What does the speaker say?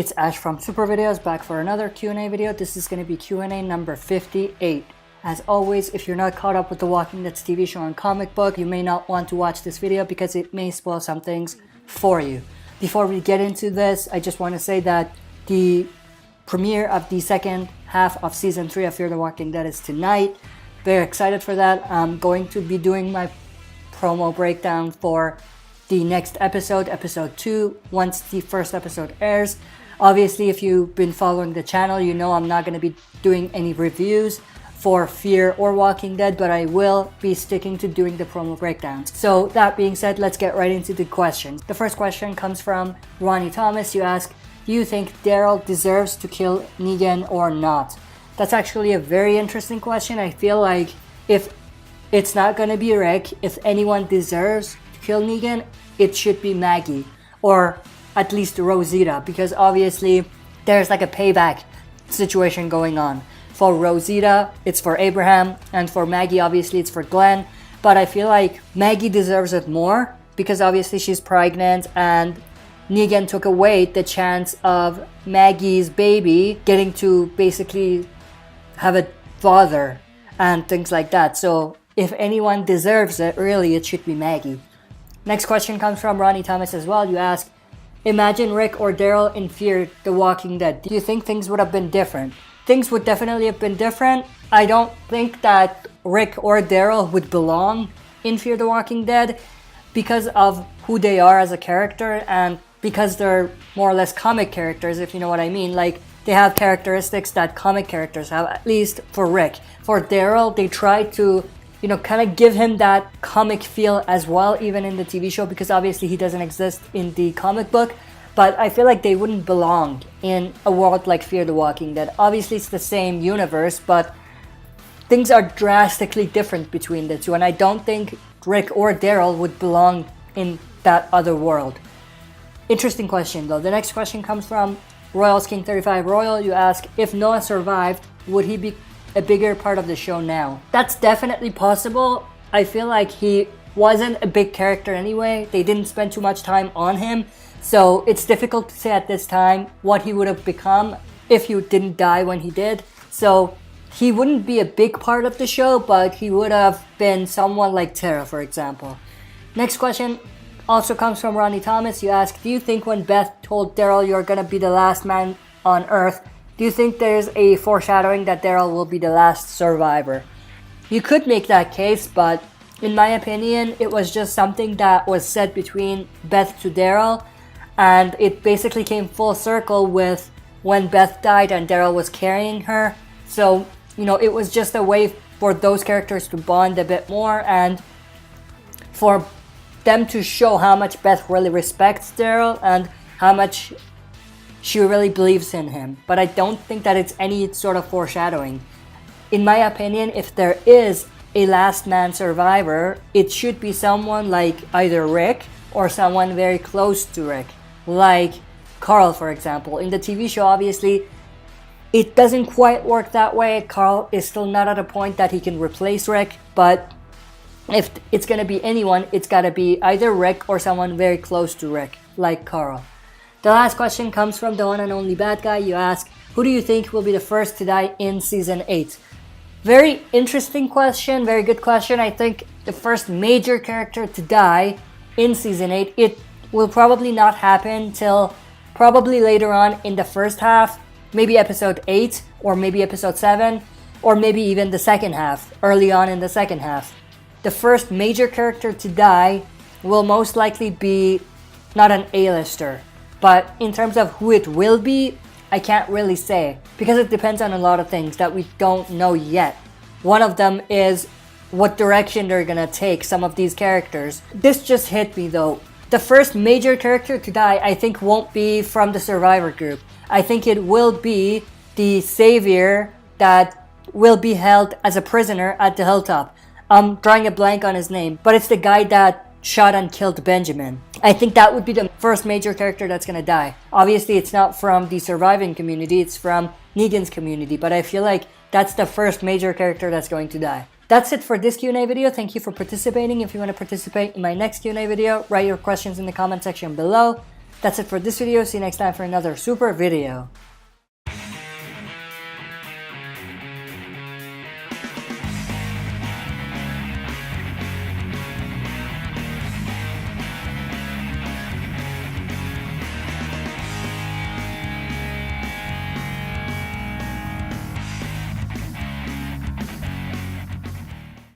It's Ash from Super Videos back for another Q&A video. This is going to be Q&A number 58. As always, if you're not caught up with the Walking Dead TV show and comic book, you may not want to watch this video because it may spoil some things for you. Before we get into this, I just want to say that the premiere of the second half of Season 3 of Fear the Walking Dead is tonight. Very excited for that. I'm going to be doing my promo breakdown for the next episode, episode 2, once the first episode airs. Obviously, if you've been following the channel, you know I'm not going to be doing any reviews for Fear or Walking Dead, but I will be sticking to doing the promo breakdowns. So that being said, let's get right into the questions. The first question comes from Ronnie Thomas. You ask, do you think Daryl deserves to kill Negan or not? That's actually a very interesting question. I feel like if it's not going to be Rick, if anyone deserves to kill Negan, it should be Maggie, or at least Rosita, because obviously there's like a payback situation going on. For Rosita, it's for Abraham, and for Maggie, obviously it's for Glenn. But I feel like Maggie deserves it more because obviously she's pregnant and Negan took away the chance of Maggie's baby getting to basically have a father and things like that. So if anyone deserves it, really, it should be Maggie. Next question comes from Ronnie Thomas as well. You ask, imagine Rick or Daryl in Fear the Walking Dead. Do you think things would have been different? Things would definitely have been different. I don't think that Rick or Daryl would belong in Fear the Walking Dead because of who they are as a character and because they're more or less comic characters, if you know what I mean. Like, they have characteristics that comic characters have, at least for Rick. For Daryl, they try to, kind of give him that comic feel as well, even in the TV show, because obviously he doesn't exist in the comic book. But I feel like they wouldn't belong in a world like Fear the Walking Dead. Obviously, it's the same universe, but things are drastically different between the two. And I don't think Rick or Daryl would belong in that other world. Interesting question, though. The next question comes from Royals King 35 Royal. You ask, if Noah survived, would he be a bigger part of the show now? That's definitely possible. I feel like he wasn't a big character anyway. They didn't spend too much time on him. So it's difficult to say at this time what he would have become if he didn't die when he did. So he wouldn't be a big part of the show, but he would have been someone like Tara, for example. Next question also comes from Ronnie Thomas. You ask, do you think when Beth told Daryl you're gonna be the last man on Earth, do you think there's a foreshadowing that Daryl will be the last survivor? You could make that case, but in my opinion, it was just something that was said between Beth to Daryl, and it basically came full circle with when Beth died and Daryl was carrying her. So, it was just a way for those characters to bond a bit more and for them to show how much Beth really respects Daryl and how much she really believes in him. But I don't think that it's any sort of foreshadowing. In my opinion, if there is a last man survivor, it should be someone like either Rick or someone very close to Rick, like Carl, for example. In the TV show, obviously, it doesn't quite work that way. Carl is still not at a point that he can replace Rick, but if it's gonna be anyone, it's gotta be either Rick or someone very close to Rick, like Carl. The last question comes from the one and only bad guy. You ask, who do you think will be the first to die in Season 8? Very interesting question, very good question. I think the first major character to die in Season 8, it will probably not happen till probably later on in the first half, maybe episode 8 or maybe episode 7 or maybe even the second half, early on in the second half. The first major character to die will most likely be not an A-lister, but in terms of who it will be, I can't really say because it depends on a lot of things that we don't know yet. One of them is what direction they're gonna take some of these characters. This just hit me though. The first major character to die, I think, won't be from the survivor group. I think it will be the savior that will be held as a prisoner at the hilltop. I'm drawing a blank on his name, but it's the guy that shot and killed Benjamin. I think that would be the first major character that's gonna die. Obviously, it's not from the surviving community, it's from Negan's community, but I feel like that's the first major character that's going to die. That's it for this Q&A video. Thank you for participating. If you want to participate in my next Q&A video, write your questions in the comment section below. That's it for this video. See you next time for another super video.